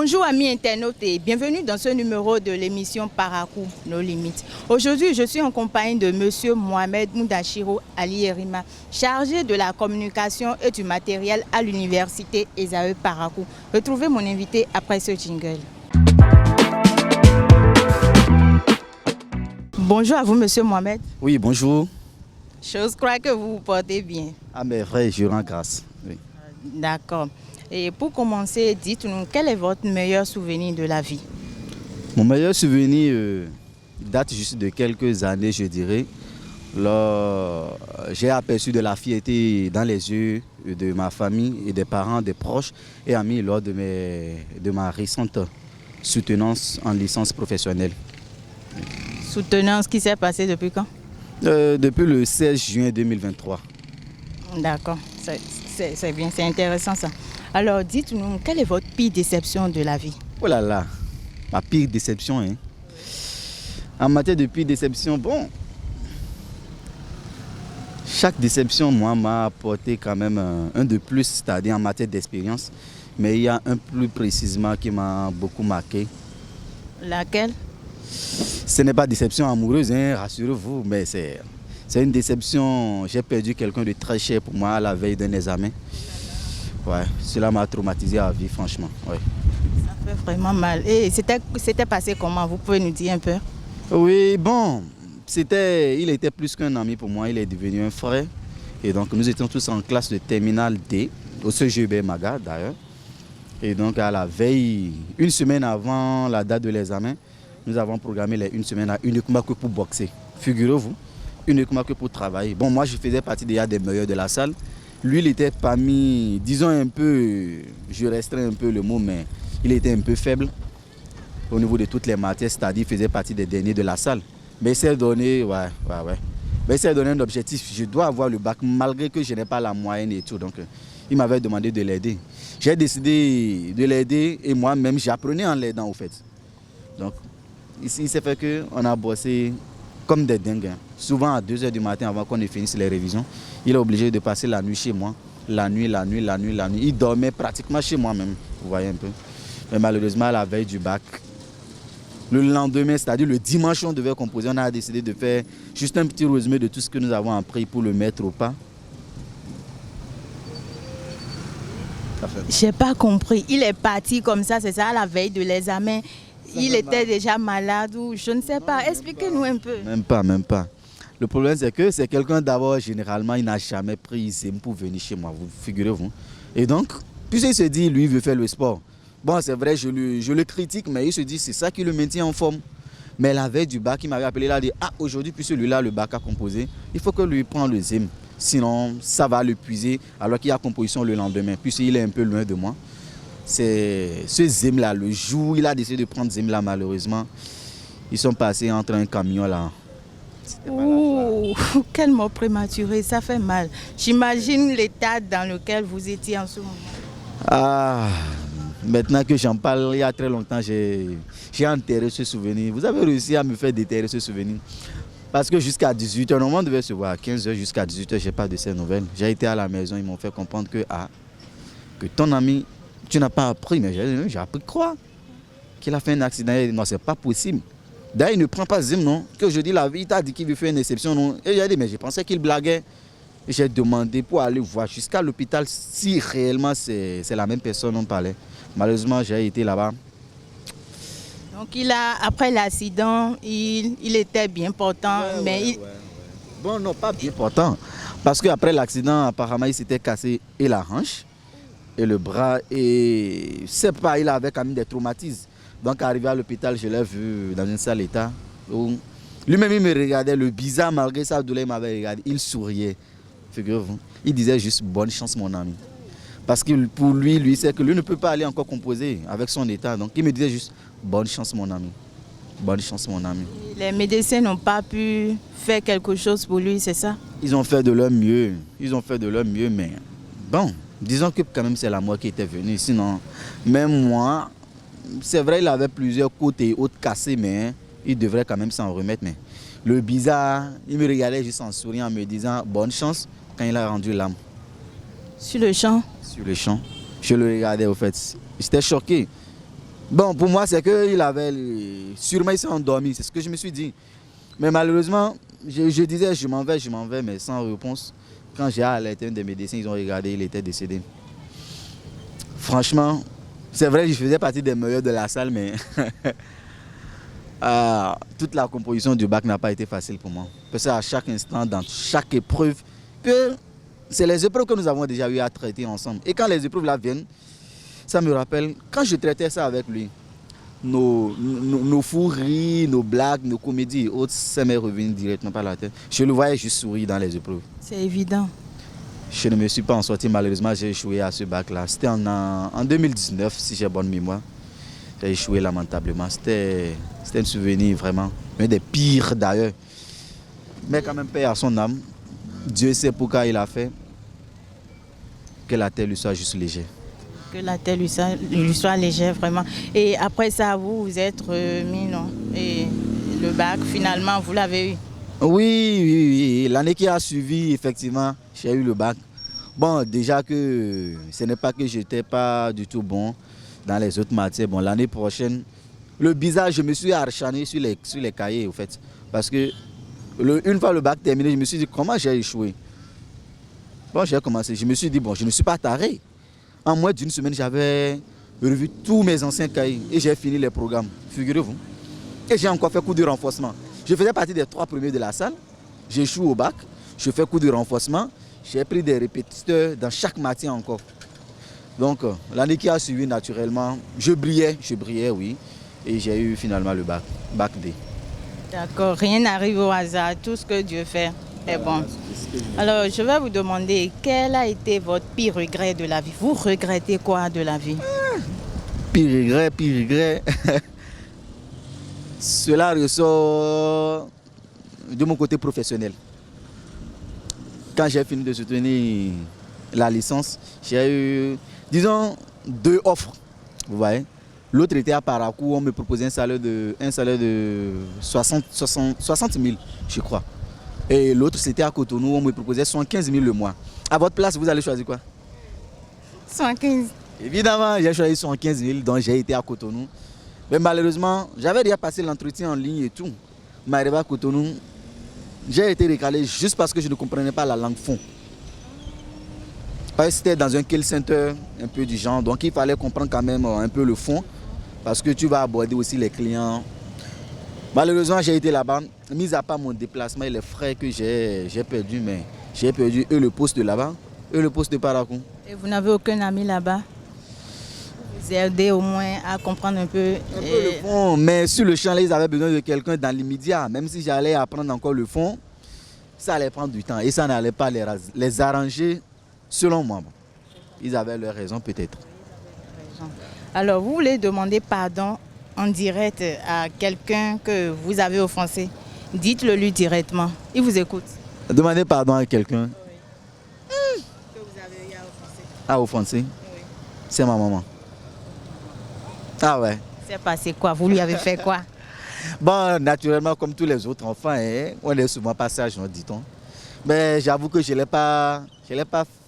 Bonjour amis internautes et bienvenue dans ce numéro de l'émission Parakou, nos limites. Aujourd'hui, je suis en compagnie de Monsieur Mohamed Moudachiro Ali Yerima, chargé de la communication et du matériel à l'université Esaü Parakou. Retrouvez mon invité après ce jingle. Bonjour à vous Monsieur Mohamed. Oui, bonjour. J'ose croire que vous vous portez bien. Ah mais vrai, je rends grâce. Oui. D'accord. Et pour commencer, dites-nous, quel est votre meilleur souvenir de la vie? Mon meilleur souvenir date juste de quelques années, je dirais. Là, j'ai aperçu de la fierté dans les yeux de ma famille et des parents, des proches et amis lors de ma récente soutenance en licence professionnelle. Soutenance qui s'est passée depuis quand? Depuis le 16 juin 2023. D'accord, c'est bien, c'est intéressant ça. Alors dites-nous, quelle est votre pire déception de la vie? Oh là là, ma pire déception. Hein. En matière de pire déception, bon, chaque déception, moi, m'a apporté quand même un de plus, c'est-à-dire en matière d'expérience. Mais il y a un plus précisément qui m'a beaucoup marqué. Laquelle? Ce n'est pas déception amoureuse, hein, rassurez-vous, mais c'est une déception. J'ai perdu quelqu'un de très cher pour moi à la veille d'un examen. Ouais, cela m'a traumatisé à vie, franchement. Ouais. Ça fait vraiment mal. Et c'était passé comment? Vous pouvez nous dire un peu? Oui, bon, il était plus qu'un ami pour moi, il est devenu un frère. Et donc nous étions tous en classe de terminale D, au CGB Maga d'ailleurs. Et donc à la veille, une semaine avant la date de l'examen, nous avons programmé les une semaine uniquement que pour boxer. Figurez-vous, uniquement que pour travailler. Bon, moi je faisais partie des meilleurs de la salle. Lui, il était parmi, disons un peu, je restreins un peu le mot, mais il était un peu faible au niveau de toutes les matières, c'est-à-dire il faisait partie des derniers de la salle. Mais il s'est donné, Mais il s'est donné un objectif, je dois avoir le bac malgré que je n'ai pas la moyenne et tout. Donc, il m'avait demandé de l'aider. J'ai décidé de l'aider et moi-même, j'apprenais en l'aidant au fait. Donc, ici, il s'est fait qu'on a bossé comme des dingues. Hein. Souvent à 2 h du matin avant qu'on ne finisse les révisions, il est obligé de passer la nuit chez moi. La nuit. Il dormait pratiquement chez moi même, vous voyez un peu. Mais malheureusement, à la veille du bac, le lendemain, c'est-à-dire le dimanche, on devait composer. On a décidé de faire juste un petit résumé de tout ce que nous avons appris pour le mettre au pas. J'ai pas compris. Il est parti comme ça, c'est ça, à la veille de l'examen. Il était déjà malade ou je ne sais pas. Expliquez-nous un peu. Même pas. Le problème, c'est que c'est quelqu'un d'abord, généralement, il n'a jamais pris Zim pour venir chez moi, vous figurez-vous. Et donc, puisqu'il se dit, lui, il veut faire le sport. Bon, c'est vrai, je le critique, mais il se dit, c'est ça qui le maintient en forme. Mais la veille du bac, il m'avait appelé là, il a dit, ah, aujourd'hui, puis celui-là, le bac a composé, il faut que lui prenne le Zim. Sinon, ça va l'épuiser, alors qu'il y a composition le lendemain, puisqu'il est un peu loin de moi. C'est ce Zim là, le jour où il a décidé de prendre Zim là, malheureusement, ils sont passés entre un camion là. Ouh, quel mot prématuré, ça fait mal. J'imagine l'état dans lequel vous étiez en ce moment. Ah, maintenant que j'en parle, il y a très longtemps, j'ai enterré ce souvenir. Vous avez réussi à me faire déterrer ce souvenir. Parce que jusqu'à 18 h, normalement on devait se voir à 15 h, jusqu'à 18 h, je n'ai pas de ces nouvelles. J'ai été à la maison, ils m'ont fait comprendre que ton ami, tu n'as pas appris, mais j'ai appris quoi? Qu'il a fait un accident. Non, c'est pas possible. D'ailleurs, il ne prend pas Zim, non? Que je dis la vie, il t'a dit qu'il veut faire une exception, non? Et j'ai dit, mais je pensais qu'il blaguait. Et j'ai demandé pour aller voir jusqu'à l'hôpital si réellement c'est la même personne dont on parlait. Malheureusement, j'ai été là-bas. Donc, après l'accident, il était bien portant, mais Bon, non, pas bien portant. Parce qu'après l'accident, apparemment, il s'était cassé et la hanche et le bras. Et c'est pas, il avait quand même des traumatismes. Donc, arrivé à l'hôpital, je l'ai vu dans un sale état. Lui-même, il me regardait, le bizarre, malgré sa douleur, il m'avait regardé. Il souriait, figurez-vous. Il disait juste bonne chance, mon ami. Parce que pour lui, c'est que lui ne peut pas aller encore composer avec son état. Donc, il me disait juste bonne chance, mon ami. Bonne chance, mon ami. Les médecins n'ont pas pu faire quelque chose pour lui, c'est ça? Ils ont fait de leur mieux. Mais bon, disons que quand même c'est la mort qui était venue. Sinon, même moi, c'est vrai, il avait plusieurs côtes et autres cassés, mais il devrait quand même s'en remettre. Mais le bizarre, il me regardait juste en souriant, en me disant bonne chance quand il a rendu l'âme. Sur le champ? Sur le champ. Je le regardais au fait. J'étais choqué. Bon, pour moi, c'est qu'il avait... Sûrement, il s'est endormi, c'est ce que je me suis dit. Mais malheureusement, je disais, je m'en vais, mais sans réponse. Quand j'ai alerté un des médecins, ils ont regardé, il était décédé. Franchement, c'est vrai, je faisais partie des meilleurs de la salle, mais toute la composition du bac n'a pas été facile pour moi. Parce qu'à chaque instant, dans chaque épreuve, que c'est les épreuves que nous avons déjà eu à traiter ensemble. Et quand les épreuves là viennent, ça me rappelle, quand je traitais ça avec lui, nos fourries, nos blagues, nos comédies et autres, ça m'est revenu directement par la tête. Je le voyais juste sourire dans les épreuves. C'est évident. Je ne me suis pas en sorti, malheureusement, j'ai échoué à ce bac-là. C'était en 2019, si j'ai bonne mémoire. J'ai échoué lamentablement. C'était un souvenir vraiment, un des pires d'ailleurs. Mais quand même, paix à son âme. Dieu sait pourquoi il a fait. Que la terre lui soit juste légère. Que la terre lui soit légère, vraiment. Et après ça, vous êtes remis, non? Et le bac, finalement, vous l'avez eu? Oui. L'année qui a suivi, effectivement, j'ai eu le bac. Bon, déjà que ce n'est pas que je n'étais pas du tout bon dans les autres matières. Bon, l'année prochaine, le bizarre, je me suis acharné sur les cahiers, au fait. Parce que une fois le bac terminé, je me suis dit, comment j'ai échoué? Bon, j'ai commencé. Je me suis dit, bon, je ne suis pas taré. En moins d'une semaine, j'avais revu tous mes anciens cahiers et j'ai fini les programmes, figurez-vous. Et j'ai encore fait cours de renforcement. Je faisais partie des 3 premiers de la salle. J'échoue au bac, je fais cours de renforcement. J'ai pris des répétiteurs dans chaque matière encore. Donc, l'année qui a suivi, naturellement, je brillais, oui. Et j'ai eu finalement le bac D. D'accord, rien n'arrive au hasard. Tout ce que Dieu fait est bon. Alors, je vais vous demander, quel a été votre pire regret de la vie? Vous regrettez quoi de la vie? Pire regret. Cela ressort de mon côté professionnel. Quand j'ai fini de soutenir la licence, j'ai eu, disons, 2 offres. Vous voyez? L'autre était à Parakou, on me proposait un salaire de 60 000, je crois. Et l'autre, c'était à Cotonou, on me proposait 75 000 le mois. À votre place, vous allez choisir quoi? 115. Évidemment, j'ai choisi 75 000, donc j'ai été à Cotonou. Mais malheureusement, j'avais déjà passé l'entretien en ligne et tout. Mais arrivé à Cotonou, j'ai été recalé juste parce que je ne comprenais pas la langue fond. Parce que c'était dans un call center un peu du genre, donc il fallait comprendre quand même un peu le fond. Parce que tu vas aborder aussi les clients. Malheureusement, j'ai été là-bas. Mis à part mon déplacement et les frais que j'ai perdu, mais j'ai perdu le poste de là-bas et le poste de Parakou. Et vous n'avez aucun ami là-bas? Vous aidez au moins à comprendre un peu le fond, mais sur le champ, là, ils avaient besoin de quelqu'un dans l'immédiat. Même si j'allais apprendre encore le fond, ça allait prendre du temps et ça n'allait pas les arranger selon moi. Ils avaient leur raison peut-être. Alors, vous voulez demander pardon en direct à quelqu'un que vous avez offensé? Dites-le lui directement. Il vous écoute. Demandez pardon à quelqu'un. Que vous avez eu à offenser. À offenser? Oui. C'est ma maman. Ah ouais. C'est passé quoi? Vous lui avez fait quoi? Bon, naturellement, comme tous les autres enfants, on est souvent passage, dit-on. Mais j'avoue que je n'ai pas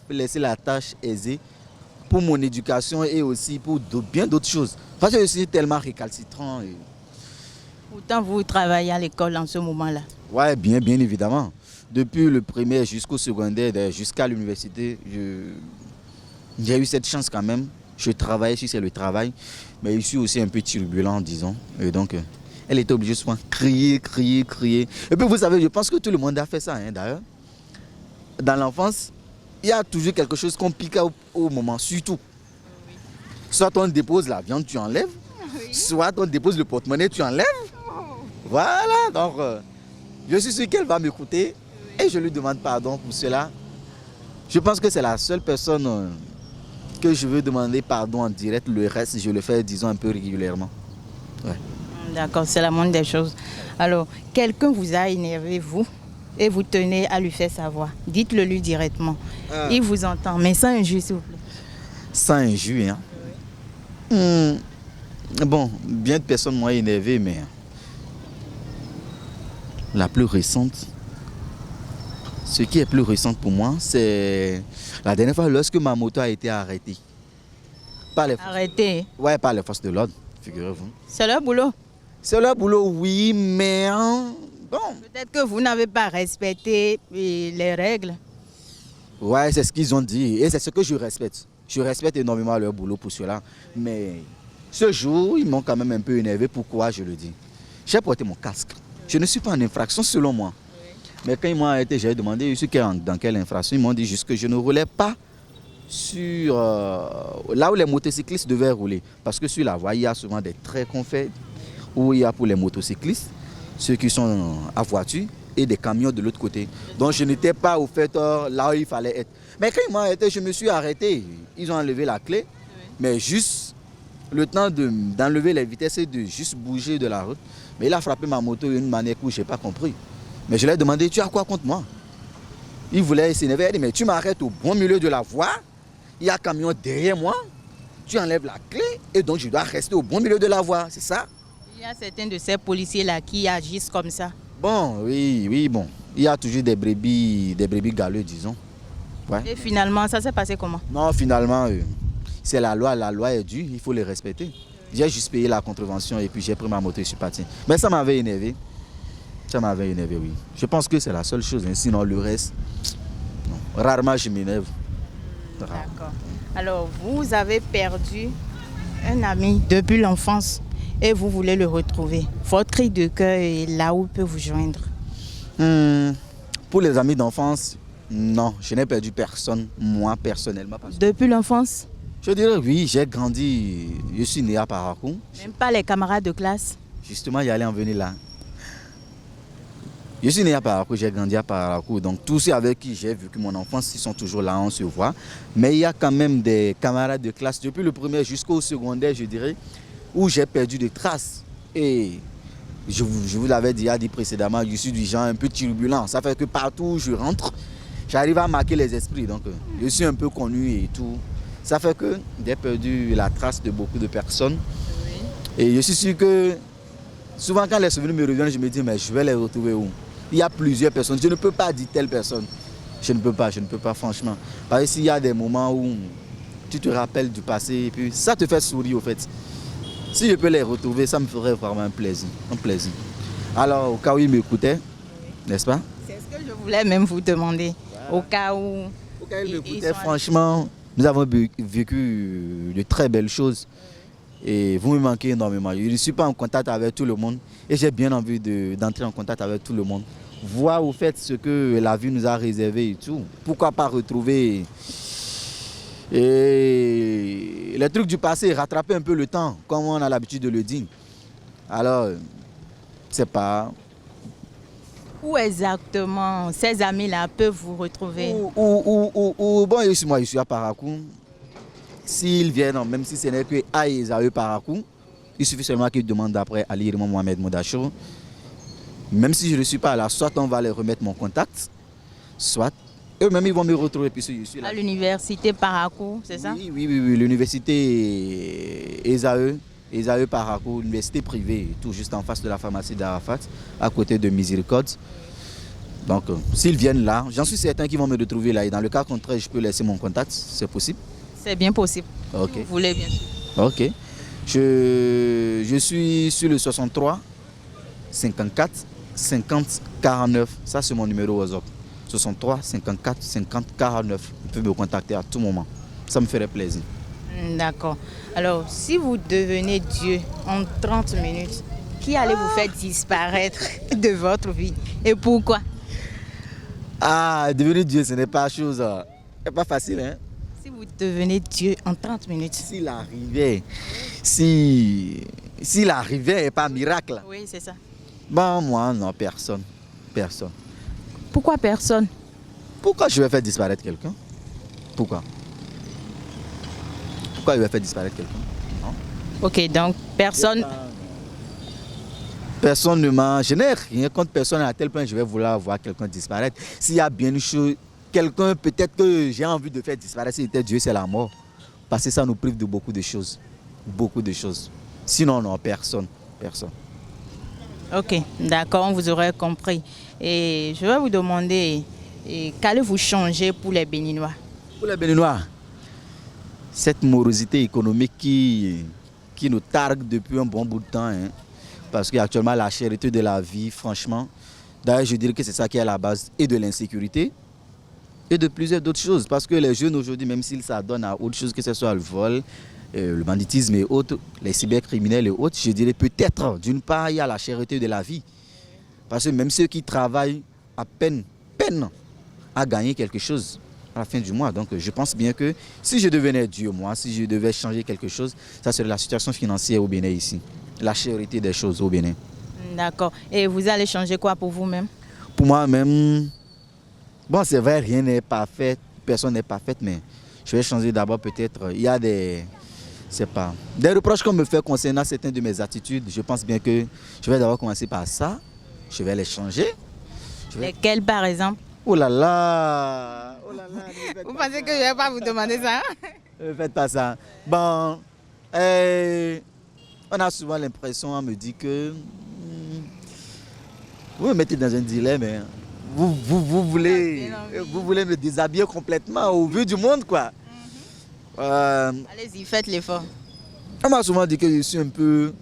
laissé la tâche aisée pour mon éducation et aussi pour bien d'autres choses. Parce que je suis tellement récalcitrant. Pourtant, vous travaillez à l'école en ce moment-là. Oui, bien évidemment. Depuis le primaire jusqu'au secondaire, jusqu'à l'université, j'ai eu cette chance quand même. Je travaillais sur le travail, mais je suis aussi un peu turbulent, disons. Et donc, elle était obligée souvent de crier. Et puis, vous savez, je pense que tout le monde a fait ça, d'ailleurs. Dans l'enfance, il y a toujours quelque chose qu'on pique au moment, surtout. Oui. Soit on dépose la viande, tu enlèves. Oui. Soit on dépose le porte-monnaie, tu enlèves. Oh. Voilà, donc je suis sûr qu'elle va m'écouter et je lui demande pardon pour cela. Je pense que c'est la seule personne que je veux demander pardon en direct. Le reste, je le fais, disons, un peu régulièrement. Ouais. D'accord, c'est la moindre des choses. Alors, quelqu'un vous a énervé, vous, et vous tenez à lui faire savoir. Dites-le lui directement. Il vous entend, mais sans injure, s'il vous plaît. Sans injure, hein? Oui. Bon, bien de personnes m'ont énervé, mais la plus récente, ce qui est plus récent pour moi, c'est la dernière fois lorsque ma moto a été arrêtée. Arrêtée? Ouais, par les forces de l'ordre, figurez-vous. C'est leur boulot. C'est leur boulot, oui, mais bon. Peut-être que vous n'avez pas respecté les règles. Ouais, c'est ce qu'ils ont dit et c'est ce que je respecte. Je respecte énormément leur boulot pour cela. Mais ce jour, ils m'ont quand même un peu énervé. Pourquoi je le dis? J'ai porté mon casque. Je ne suis pas en infraction selon moi. Mais quand ils m'ont arrêté, j'ai demandé je suis dans quelle infraction. Ils m'ont dit juste que je ne roulais pas sur là où les motocyclistes devaient rouler. Parce que sur la voie, il y a souvent des traits qu'on fait où il y a pour les motocyclistes, ceux qui sont à voiture et des camions de l'autre côté. Donc je n'étais pas au fait là où il fallait être. Mais quand ils m'ont arrêté, je me suis arrêté. Ils ont enlevé la clé, mais juste le temps d'enlever les vitesses et de juste bouger de la route. Mais il a frappé ma moto d'une manière que je n'ai pas compris. Mais je lui ai demandé, tu as quoi contre moi? Il voulait s'énerver, il a dit, mais tu m'arrêtes au bon milieu de la voie, il y a un camion derrière moi, tu enlèves la clé et donc je dois rester au bon milieu de la voie, c'est ça? Il y a certains de ces policiers-là qui agissent comme ça. Bon, oui, bon. Il y a toujours des brebis galeux, disons. Ouais. Et finalement, ça s'est passé comment? Non, finalement, c'est la loi est due, il faut les respecter. J'ai juste payé la contravention et puis j'ai pris ma moto et je suis parti. Mais ça m'avait énervé. Ça m'avait énervé, oui. Je pense que c'est la seule chose, hein. Sinon le reste, non. Rarement je m'énerve. D'accord. Alors, vous avez perdu un ami depuis l'enfance et vous voulez le retrouver. Votre cri de cœur est là où il peut vous joindre. Pour les amis d'enfance, non, je n'ai perdu personne, moi personnellement. Depuis l'enfance? Je dirais oui, j'ai grandi, je suis né à Parakou. Même pas les camarades de classe? Justement, il allait en venir là. Je suis né à Parakou, j'ai grandi à Parakou, donc tous ceux avec qui j'ai vécu mon enfance, ils sont toujours là, on se voit. Mais il y a quand même des camarades de classe, depuis le primaire jusqu'au secondaire, je dirais, où j'ai perdu des traces. Et je vous l'avais déjà dit précédemment, je suis du genre un peu turbulent. Ça fait que partout où je rentre, j'arrive à marquer les esprits. Donc je suis un peu connu et tout. Ça fait que j'ai perdu la trace de beaucoup de personnes. Oui. Et je suis sûr que souvent quand les souvenirs me reviennent, je me dis mais je vais les retrouver où? Il y a plusieurs personnes. Je ne peux pas dire telle personne. Je ne peux pas franchement. Parce que s'il y a des moments où tu te rappelles du passé et puis ça te fait sourire au fait. Si je peux les retrouver, ça me ferait vraiment un plaisir. Alors, au cas où ils m'écoutaient, n'est-ce pas? C'est ce que je voulais même vous demander. Voilà. Au cas où ils m'écoutaient, franchement, nous avons vécu de très belles choses. Et vous me manquez énormément. Je ne suis pas en contact avec tout le monde. Et j'ai bien envie d'entrer en contact avec tout le monde. Voir au fait ce que la vie nous a réservé et tout. Pourquoi pas retrouver... Et les trucs du passé, rattraper un peu le temps, comme on a l'habitude de le dire. Alors, c'est pas... Où exactement ces amis-là peuvent vous retrouver? Bon, moi, je suis à Parakou. S'ils viennent, même si ce n'est que à Esaü Parakou, il suffit seulement qu'ils demandent après Ali Mohamed Moudachiro. Même si je ne suis pas là, soit on va les remettre mon contact, soit... eux-mêmes, ils vont me retrouver puisque je suis là. À l'université Parakou, c'est ça? Oui, l'université Esaü Parakou, université privée, tout juste en face de la pharmacie d'Arafat, à côté de Miséricorde. Donc, s'ils viennent là, j'en suis certain qu'ils vont me retrouver là. Et dans le cas contraire, je peux laisser mon contact, c'est possible? C'est bien possible. Ok. Si vous voulez, bien sûr. Ok. Je suis sur le 63 54 50 49. Ça, c'est mon numéro WhatsApp. 63 54 50 49. Vous pouvez me contacter à tout moment. Ça me ferait plaisir. D'accord. Alors, si vous devenez Dieu en 30 minutes, qui allez vous faire disparaître de votre vie et pourquoi? Ah, devenir Dieu, ce n'est pas chose. C'est pas facile, hein? Si vous devenez Dieu en 30 minutes. S'il arrivait et pas miracle. Oui, c'est ça. Bon, moi, non, personne. Pourquoi personne? Pourquoi je vais faire disparaître quelqu'un? Pourquoi je vais faire disparaître quelqu'un? Ok, donc personne... Personne ne m'a... Je n'ai rien contre personne à tel point que je vais vouloir voir quelqu'un disparaître. S'il y a bien une chose, quelqu'un peut-être que j'ai envie de faire disparaître, c'était Dieu, c'est la mort. Parce que ça nous prive de beaucoup de choses. Beaucoup de choses. Sinon, non, personne. Ok, d'accord, on vous aurait compris. Et je vais vous demander, qu'allez-vous changer pour les Béninois? Pour les Béninois, cette morosité économique qui qui nous targue depuis un bon bout de temps. Hein, parce qu'actuellement, la cherté de la vie, franchement, d'ailleurs, je dirais que c'est ça qui est à la base et de l'insécurité et de plusieurs d'autres choses. Parce que les jeunes aujourd'hui, même s'ils s'adonnent à autre chose, que ce soit le vol, le banditisme et autres, les cybercriminels et autres, je dirais peut-être, d'une part, il y a la cherté de la vie. Parce que même ceux qui travaillent à peine à gagner quelque chose à la fin du mois. Donc je pense bien que si je devenais Dieu, moi, si je devais changer quelque chose, ça serait la situation financière au Bénin ici. La cherté des choses au Bénin. D'accord. Et vous allez changer quoi pour vous-même? Pour moi-même, bon, c'est vrai, rien n'est parfait, personne n'est parfaite, mais je vais changer d'abord peut-être. Il y a des reproches qu'on me fait concernant certaines de mes attitudes. Je pense bien que je vais d'abord commencer par ça. Je vais les changer. Lesquels par exemple? Oh là là, oh là là. Vous pensez que je ne vais pas vous demander ça? Ne faites pas ça. Bon, on a souvent l'impression, on me dit que vous me mettez dans un dilemme. Hein. Vous voulez me déshabiller complètement au vu du monde, quoi. Allez-y, faites l'effort. On m'a souvent dit que je suis un peu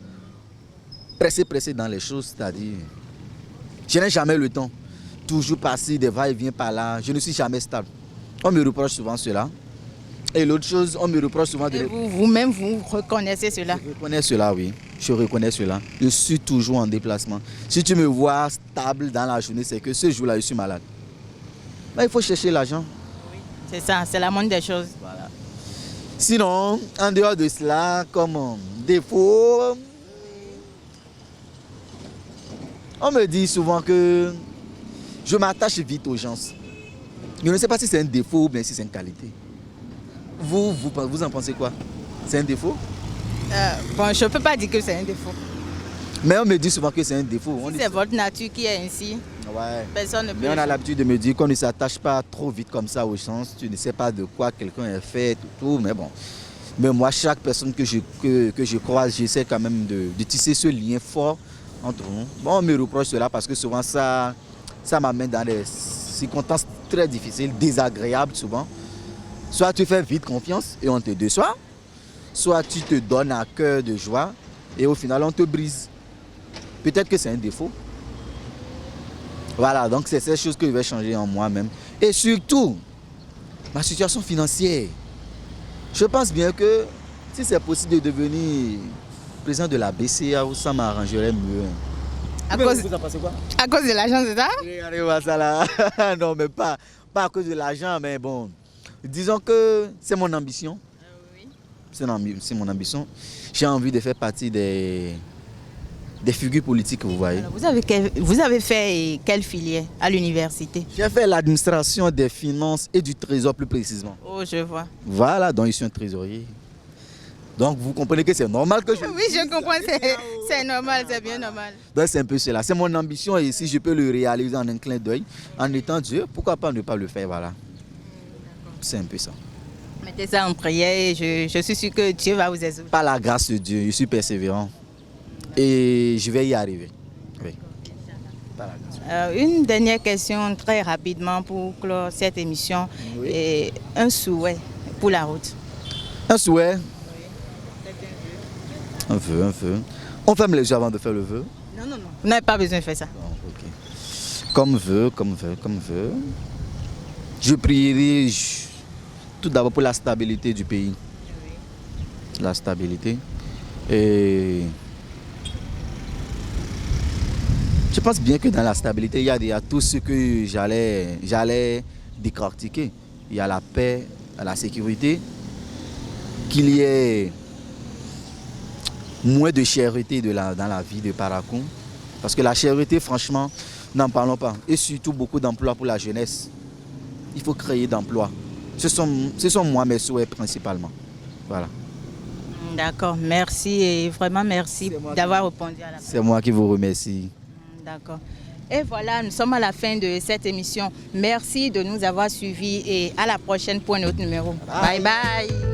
pressé dans les choses, c'est-à-dire, je n'ai jamais le temps. Toujours passer des va-et-vient par là. Je ne suis jamais stable. On me reproche souvent cela. Et l'autre chose, on me reproche souvent de... Vous-même, vous reconnaissez cela? Je reconnais cela, oui. Je reconnais cela. Je suis toujours en déplacement. Si tu me vois stable dans la journée, c'est que ce jour-là, je suis malade. Mais il faut chercher l'argent. Oui, c'est ça, c'est la moindre des choses. Voilà. Sinon, en dehors de cela, comme défaut, on me dit souvent que je m'attache vite aux gens. Je ne sais pas si c'est un défaut ou bien si c'est une qualité. Vous en pensez quoi? C'est un défaut? Bon, je ne peux pas dire que c'est un défaut. Mais on me dit souvent que c'est un défaut. Si c'est votre nature qui est ainsi. Ouais. Personne ne peut. Mais on a l'habitude de me dire qu'on ne s'attache pas trop vite comme ça aux gens. Tu ne sais pas de quoi quelqu'un est fait, tout. Mais bon. Mais moi, chaque personne que je croise, j'essaie quand même de tisser ce lien fort entre nous. Bon, on me reproche cela parce que souvent ça m'amène dans des circonstances très difficiles, désagréables souvent. Soit tu fais vite confiance et on te déçoit, soit tu te donnes à cœur de joie et au final on te brise. Peut-être que c'est un défaut. Voilà, donc c'est ces choses que je vais changer en moi-même. Et surtout, ma situation financière. Je pense bien que si c'est possible de devenir président de la BCA, ça m'arrangerait mieux. Vous en pensez quoi? À cause de l'argent, c'est ça? Regardez moi ça là. Non, mais pas à cause de l'argent, mais bon. Disons que c'est mon ambition. Oui. C'est mon ambition. J'ai envie de faire partie des figures politiques, vous voyez. Alors, vous avez fait quelle filière à l'université? J'ai fait l'administration des finances et du trésor plus précisément. Oh, je vois. Voilà, donc je suis un trésorier. Donc vous comprenez que c'est normal que je... Oui, je comprends, c'est normal, c'est bien normal. Donc c'est un peu cela, c'est mon ambition et si je peux le réaliser en un clin d'œil, en étant Dieu, pourquoi pas ne pas le faire, voilà. C'est un peu ça. Mettez ça en prière et je suis sûr que Dieu va vous aider. Par la grâce de Dieu, je suis persévérant et je vais y arriver. Oui. Par la grâce. Une dernière question très rapidement pour clore cette émission. Oui. Et un souhait pour la route. Un souhait. Un vœu. On ferme les yeux avant de faire le vœu. Non. Vous n'avez pas besoin de faire ça. Bon, okay. Comme vœu. Je prierai tout d'abord pour la stabilité du pays. Oui. La stabilité. Et je pense bien que dans la stabilité, il y a tout ce que j'allais décortiquer. Il y a la paix, la sécurité, qu'il y ait moins de cherté dans la vie de Parakou. Parce que la cherté, franchement, n'en parlons pas. Et surtout beaucoup d'emplois pour la jeunesse. Il faut créer d'emplois. Ce sont moi mes souhaits principalement. Voilà. D'accord, merci et vraiment merci d'avoir répondu à la question. C'est moi qui vous remercie. D'accord. Et voilà, nous sommes à la fin de cette émission. Merci de nous avoir suivis et à la prochaine pour un autre numéro. Bye bye.